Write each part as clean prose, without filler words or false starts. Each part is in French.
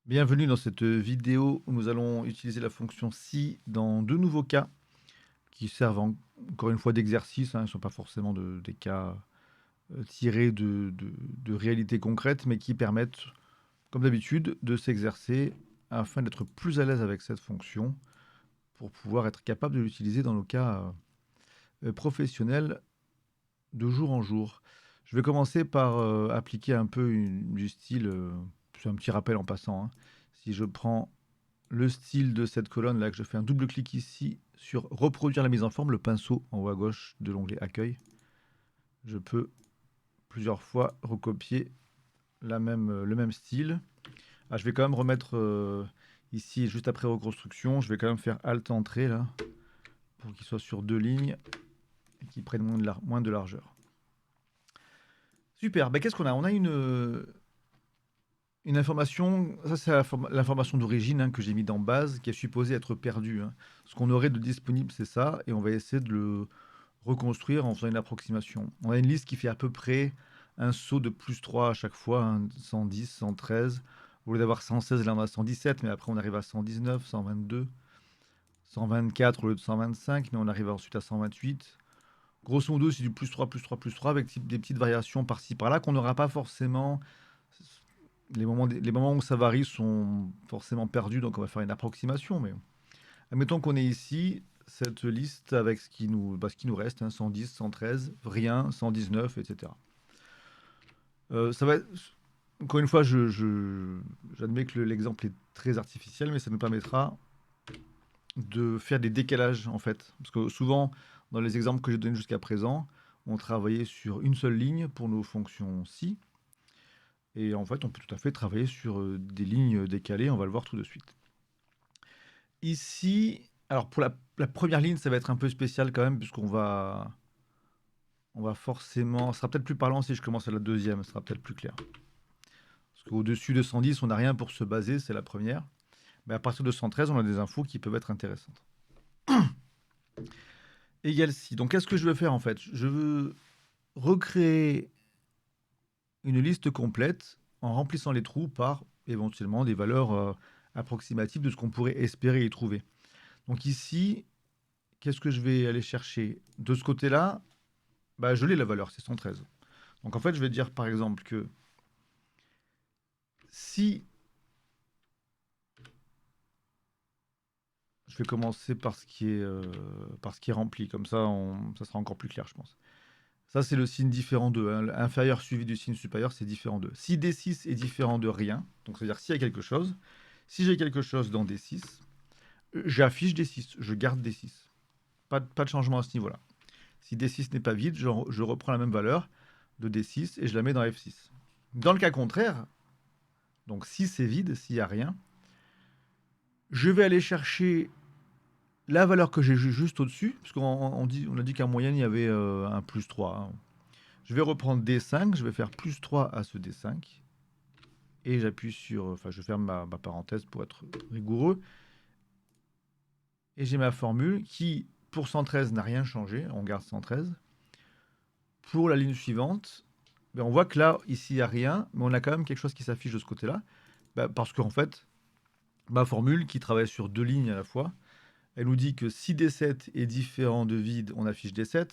Bienvenue dans cette vidéo où nous allons utiliser la fonction si dans deux nouveaux cas qui servent encore une fois d'exercice, hein, ils ne sont pas forcément des cas tirés de réalités concrètes, mais qui permettent, comme d'habitude, de s'exercer afin d'être plus à l'aise avec cette fonction pour pouvoir être capable de l'utiliser dans nos cas professionnels de jour en jour. Je vais commencer par appliquer un peu du style, c'est un petit rappel en passant, hein. Si je prends le style de cette colonne là, que je fais un double clic ici sur reproduire la mise en forme, le pinceau en haut à gauche de l'onglet accueil, je peux plusieurs fois recopier le même style. Ah, je vais quand même remettre ici, juste après reconstruction, je vais quand même faire Alt Entrée là, pour qu'il soit sur deux lignes et qu'il prenne moins de largeur. Super, ben, qu'est-ce qu'on a? On a une information, ça c'est l'information d'origine, hein, que j'ai mis dans base, qui est supposée être perdue, hein. Ce qu'on aurait de disponible, c'est ça, et on va essayer de le reconstruire en faisant une approximation. On a une liste qui fait à peu près un saut de plus 3 à chaque fois, hein, 110, 113. Au lieu d'avoir 116, là on a 117, mais après on arrive à 119, 122, 124 au lieu de 125, mais on arrive ensuite à 128. Grosso modo, c'est du plus 3, plus 3, plus 3, avec des petites variations par-ci par-là qu'on n'aura pas forcément. Les moments où ça varie sont forcément perdus, donc on va faire une approximation. Mais admettons qu'on ait ici cette liste avec ce qui nous reste, hein, 110, 113, rien, 119, etc. Ça va encore une fois, j'admets que l'exemple est très artificiel, mais ça nous permettra de faire des décalages, en fait. Parce que souvent, dans les exemples que j'ai donnés jusqu'à présent, on travaillait sur une seule ligne pour nos fonctions si. Et en fait, on peut tout à fait travailler sur des lignes décalées, on va le voir tout de suite. Ici, alors pour la première ligne, ça va être un peu spécial quand même, puisqu'on va forcément. Ce sera peut-être plus parlant si je commence à la deuxième, ce sera peut-être plus clair. Parce qu'au-dessus de 110, on n'a rien pour se baser, c'est la première. Mais à partir de 113, on a des infos qui peuvent être intéressantes. Égal si. Donc qu'est-ce que je veux faire en fait? Je veux recréer une liste complète en remplissant les trous par éventuellement des valeurs approximatives de ce qu'on pourrait espérer y trouver. Donc ici, qu'est-ce que je vais aller chercher? De ce côté-là, bah, je l'ai la valeur, c'est 113. Donc en fait, je vais dire par exemple que si je vais commencer par ce qui est rempli, comme ça, ça sera encore plus clair, je pense. Ça, c'est le signe différent de, hein. L'inférieur suivi du signe supérieur, c'est différent de. Si D6 est différent de rien, donc c'est-à-dire s'il y a quelque chose, si j'ai quelque chose dans D6, j'affiche D6, je garde D6. Pas de changement à ce niveau-là. Si D6 n'est pas vide, je reprends la même valeur de D6 et je la mets dans F6. Dans le cas contraire, donc si c'est vide, s'il n'y a rien, je vais aller chercher la valeur que j'ai juste au-dessus, parce on a dit qu'en moyenne, il y avait un plus 3, hein. Je vais reprendre D5, je vais faire plus 3 à ce D5, et j'appuie sur, enfin je ferme ma parenthèse pour être rigoureux, et j'ai ma formule qui, pour 113, n'a rien changé, on garde 113. Pour la ligne suivante, ben on voit que là, ici, il n'y a rien, mais on a quand même quelque chose qui s'affiche de ce côté-là, parce qu'en fait, ma formule, qui travaille sur deux lignes à la fois, elle nous dit que si D7 est différent de vide, on affiche D7.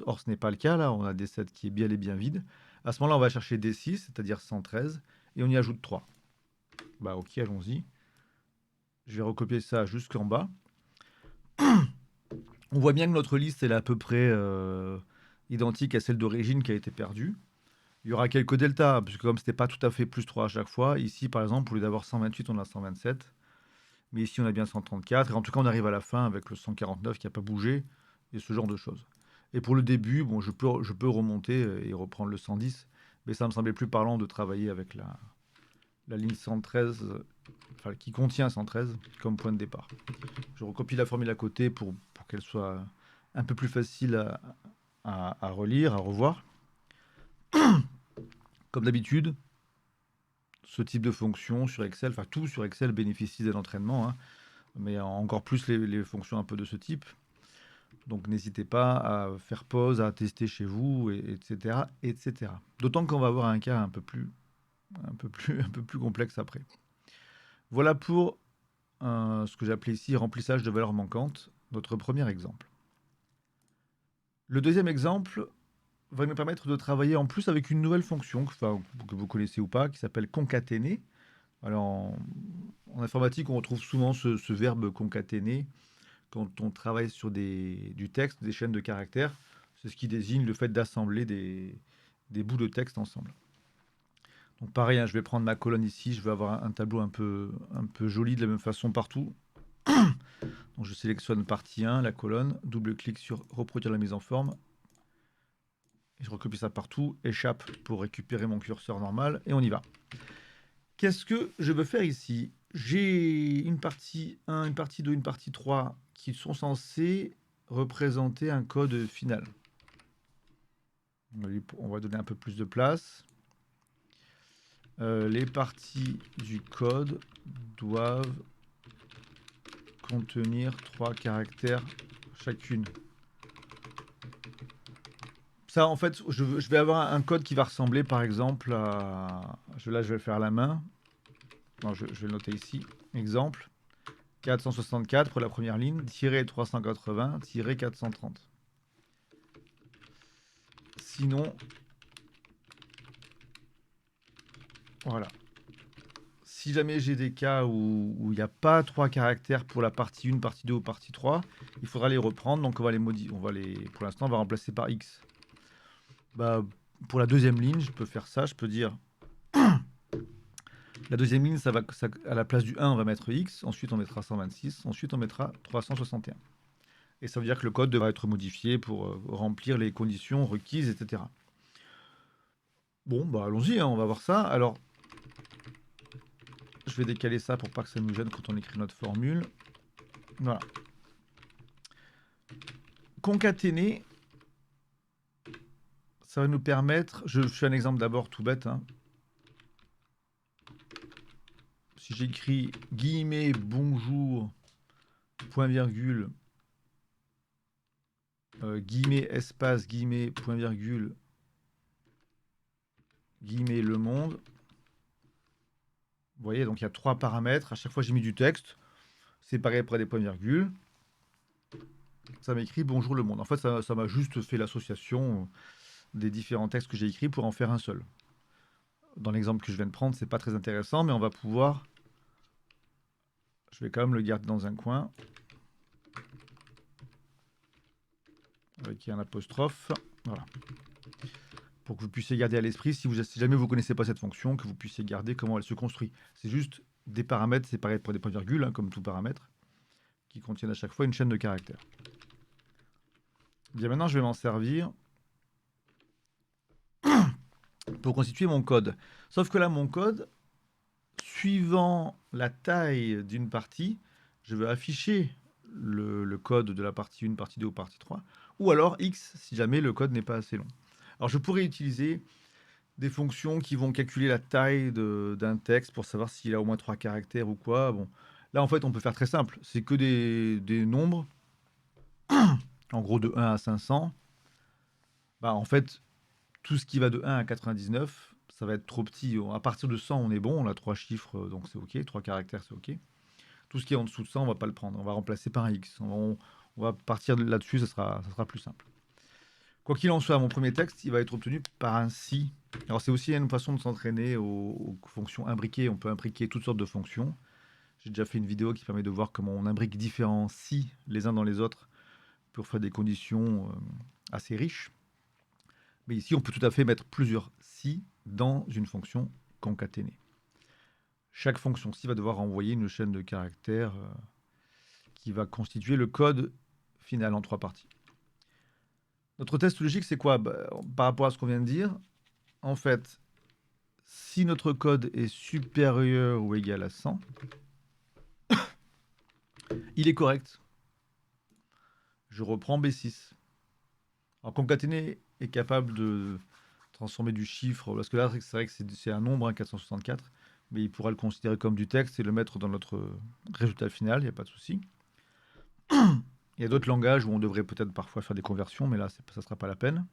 Or, ce n'est pas le cas. Là, on a D7 qui est bien et bien vide. À ce moment-là, on va chercher D6, c'est-à-dire 113, et on y ajoute 3. Bah ok, allons-y. Je vais recopier ça jusqu'en bas. On voit bien que notre liste, elle est à peu près identique à celle d'origine qui a été perdue. Il y aura quelques deltas, puisque comme ce n'était pas tout à fait plus 3 à chaque fois, ici, par exemple, au lieu d'avoir 128, on a 127. Mais ici, on a bien 134. Et en tout cas, on arrive à la fin avec le 149 qui n'a pas bougé, et ce genre de choses. Et pour le début, bon, je peux remonter et reprendre le 110, mais ça me semblait plus parlant de travailler avec la ligne 113, enfin, qui contient 113 comme point de départ. Je recopie la formule à côté pour qu'elle soit un peu plus facile à relire, à revoir. Comme d'habitude, ce type de fonction sur Excel, enfin tout sur Excel bénéficie d'un entraînement, hein, mais encore plus les fonctions un peu de ce type. Donc n'hésitez pas à faire pause, à tester chez vous, etc., etc. D'autant qu'on va avoir un cas un peu plus complexe après. Voilà pour ce que j'ai appelé ici remplissage de valeurs manquantes, notre premier exemple. Le deuxième exemple va nous permettre de travailler en plus avec une nouvelle fonction, que vous connaissez ou pas, qui s'appelle concaténer. Alors, en informatique, on retrouve souvent ce verbe concaténer quand on travaille sur du texte, des chaînes de caractères. C'est ce qui désigne le fait d'assembler des bouts de texte ensemble. Donc pareil, hein, je vais prendre ma colonne ici, je vais avoir un tableau un peu joli de la même façon partout. Donc je sélectionne partie 1, la colonne, double-clic sur reproduire la mise en forme. Et je recopie ça partout, échappe pour récupérer mon curseur normal, et on y va. Qu'est-ce que je veux faire ici? J'ai une partie 1, une partie 2, une partie 3 qui sont censées représenter un code final. On va donner un peu plus de place. Les parties du code doivent contenir 3 caractères chacune. Ça, en fait, je vais avoir un code qui va ressembler, par exemple, à... Là, je vais le faire à la main. Non, je vais le noter ici. Exemple. 464 pour la première ligne, tiré 380, tiré 430. Sinon, voilà. Si jamais j'ai des cas où il n'y a pas 3 caractères pour la partie 1, partie 2 ou partie 3, il faudra les reprendre. Donc on va les modifier. Pour l'instant, on va remplacer par X. Bah, pour la deuxième ligne, je peux faire ça. Je peux dire la deuxième ligne, à la place du 1, on va mettre X. Ensuite, on mettra 126. Ensuite, on mettra 361. Et ça veut dire que le code devra être modifié pour remplir les conditions requises, etc. Bon, bah allons-y, hein, on va voir ça. Alors, je vais décaler ça pour pas que ça nous gêne quand on écrit notre formule. Voilà. Concaténer, ça va nous permettre... Je fais un exemple d'abord tout bête. Hein. Si j'écris guillemets bonjour, point virgule, guillemets espace, guillemets, point virgule, guillemets le monde. Vous voyez, donc il y a 3 paramètres. À chaque fois, j'ai mis du texte. Séparé après des points virgules. Ça m'écrit bonjour le monde. En fait, ça m'a juste fait l'association des différents textes que j'ai écrits pour en faire un seul. Dans l'exemple que je viens de prendre, c'est pas très intéressant, mais on va pouvoir... Je vais quand même le garder dans un coin. Avec un apostrophe. Voilà. Pour que vous puissiez garder à l'esprit, si jamais vous ne connaissez pas cette fonction, que vous puissiez garder comment elle se construit. C'est juste des paramètres séparés par des points virgules, hein, comme tout paramètre, qui contiennent à chaque fois une chaîne de caractères. Bien, maintenant, je vais m'en servir pour constituer mon code. Sauf que là, mon code, suivant la taille d'une partie, je veux afficher le code de la partie 1, partie 2 ou partie 3, ou alors X si jamais le code n'est pas assez long. Alors je pourrais utiliser des fonctions qui vont calculer la taille d'un texte pour savoir s'il a au moins 3 caractères ou quoi. Bon, là en fait on peut faire très simple, c'est que des nombres, en gros de 1 à 500. Bah, en fait, tout ce qui va de 1 à 99, ça va être trop petit. À partir de 100, on est bon, on a 3 chiffres, donc c'est OK, 3 caractères, c'est OK. Tout ce qui est en dessous de 100, on va pas le prendre, on va remplacer par un X. On va partir là-dessus, ça sera plus simple. Quoi qu'il en soit, mon premier texte, il va être obtenu par un si. Alors c'est aussi une façon de s'entraîner aux fonctions imbriquées. On peut imbriquer toutes sortes de fonctions. J'ai déjà fait une vidéo qui permet de voir comment on imbrique différents si les uns dans les autres pour faire des conditions assez riches. Mais ici, on peut tout à fait mettre plusieurs si dans une fonction concaténée. Chaque fonction si va devoir envoyer une chaîne de caractères qui va constituer le code final en 3 parties. Notre test logique, c'est quoi? Par rapport à ce qu'on vient de dire, en fait, si notre code est supérieur ou égal à 100, il est correct. Je reprends B6. Alors, concaténer est capable de transformer du chiffre, parce que là, c'est vrai que c'est un nombre, hein, 464, mais il pourra le considérer comme du texte et le mettre dans notre résultat final, il n'y a pas de souci. Il y a d'autres langages où on devrait peut-être parfois faire des conversions, mais là, ça ne sera pas la peine.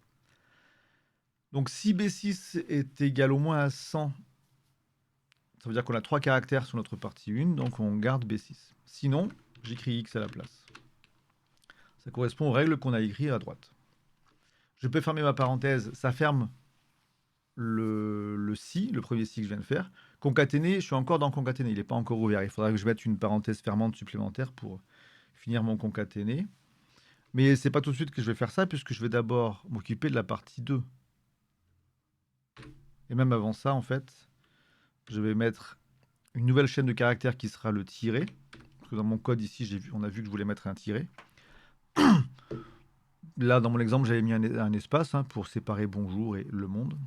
Donc, si B6 est égal au moins à 100, Ça veut dire qu'on a 3 caractères sur notre partie 1, donc on garde B6. Sinon, j'écris X à la place. Ça correspond aux règles qu'on a écrites à droite. Je peux fermer ma parenthèse, ça ferme le si, le premier si que je viens de faire. Concaténer, je suis encore dans concaténer, il n'est pas encore ouvert. Il faudra que je mette une parenthèse fermante supplémentaire pour finir mon concaténé. Mais c'est pas tout de suite que je vais faire ça, puisque je vais d'abord m'occuper de la partie 2. Et même avant ça, en fait, je vais mettre une nouvelle chaîne de caractères qui sera le tiret. Parce que dans mon code ici, on a vu que je voulais mettre un tiret. Là, dans mon exemple, j'avais mis un espace pour séparer bonjour et le monde.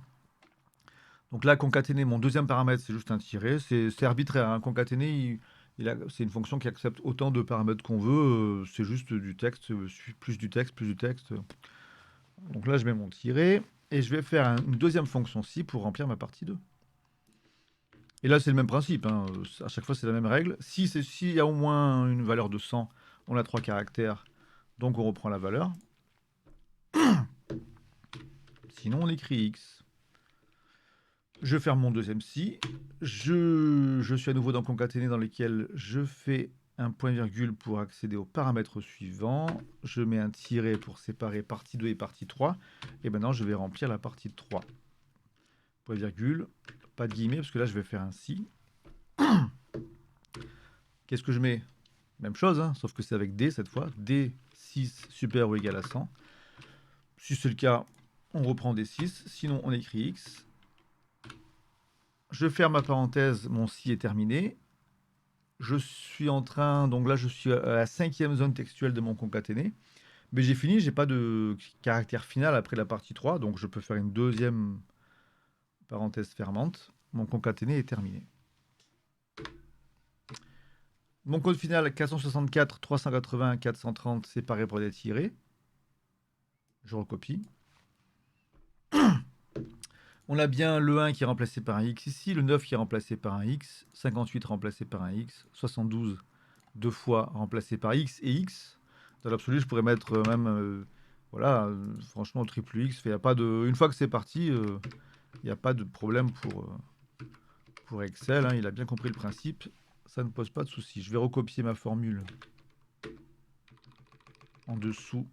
Donc là, concaténer, mon deuxième paramètre, c'est juste un tiret. C'est arbitraire. Concaténer, c'est une fonction qui accepte autant de paramètres qu'on veut. C'est juste du texte, plus du texte, plus du texte. Donc là, je mets mon tiret. Et je vais faire une deuxième fonction si pour remplir ma partie 2. Et là, c'est le même principe. À chaque fois, c'est la même règle. S'il y a au moins une valeur de 100, on a 3 caractères. Donc on reprend la valeur. Sinon, on écrit X. Je ferme mon deuxième si. Je suis à nouveau dans concaténer dans lequel je fais un point-virgule pour accéder au paramètre suivant. Je mets un tiret pour séparer partie 2 et partie 3. Et maintenant, je vais remplir la partie 3. Point-virgule, pas de guillemets, parce que là, je vais faire un si. Qu'est-ce que je mets? Même chose, sauf que c'est avec D cette fois. D6 supérieur ou égal à 100. Si c'est le cas, on reprend D6. Sinon, on écrit X. Je ferme ma parenthèse, mon si est terminé. Je suis en train, donc là je suis à la 5e zone textuelle de mon concaténé. Mais j'ai fini, j'ai pas de caractère final après la partie 3, donc je peux faire une deuxième parenthèse fermante. Mon concaténé est terminé. Mon code final 464, 380, 430 séparé par des tirets. Je recopie. On a bien le 1 qui est remplacé par un X ici, le 9 qui est remplacé par un X, 58 remplacé par un X, 72 deux fois remplacé par X et X. Dans l'absolu, je pourrais mettre même, voilà, franchement, triple X. Y a pas de, une fois que c'est parti, il n'y a pas de problème pour Excel. Il a bien compris le principe. Ça ne pose pas de souci. Je vais recopier ma formule en dessous,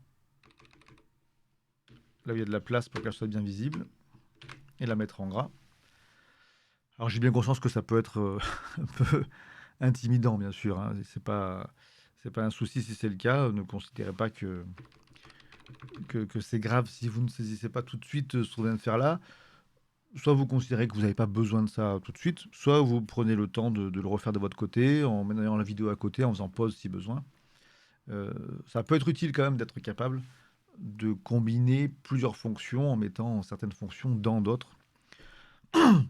là où il y a de la place pour qu'elle soit bien visible, et la mettre en gras. Alors j'ai bien conscience que ça peut être un peu intimidant, bien sûr. C'est pas un souci si c'est le cas. Ne considérez pas que c'est grave si vous ne saisissez pas tout de suite ce qu'on vient de faire là. Soit vous considérez que vous n'avez pas besoin de ça tout de suite, soit vous prenez le temps de le refaire de votre côté, en mettant la vidéo à côté, en faisant pause si besoin. Ça peut être utile quand même d'être capable de combiner plusieurs fonctions en mettant certaines fonctions dans d'autres. Là,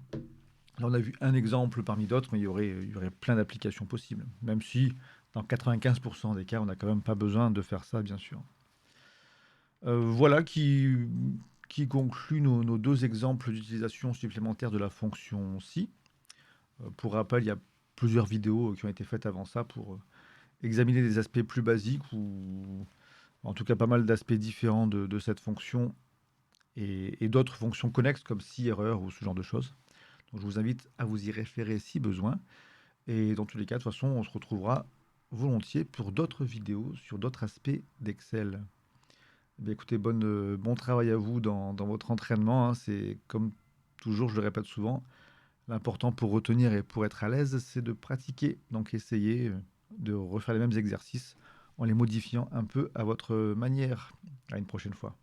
on a vu un exemple parmi d'autres, mais il y aurait plein d'applications possibles. Même si, dans 95% des cas, on n'a quand même pas besoin de faire ça, bien sûr. Voilà qui conclut nos 2 exemples d'utilisation supplémentaire de la fonction si. Pour rappel, il y a plusieurs vidéos qui ont été faites avant ça pour examiner des aspects plus basiques ou en tout cas pas mal d'aspects différents de cette fonction et d'autres fonctions connexes comme si, erreur ou ce genre de choses. Donc je vous invite à vous y référer si besoin. Et dans tous les cas, de toute façon, on se retrouvera volontiers pour d'autres vidéos sur d'autres aspects d'Excel. Écoutez, bon travail à vous dans votre entraînement. C'est comme toujours, je le répète souvent, l'important pour retenir et pour être à l'aise, c'est de pratiquer. Donc essayez de refaire les mêmes exercices en les modifiant un peu à votre manière. À une prochaine fois.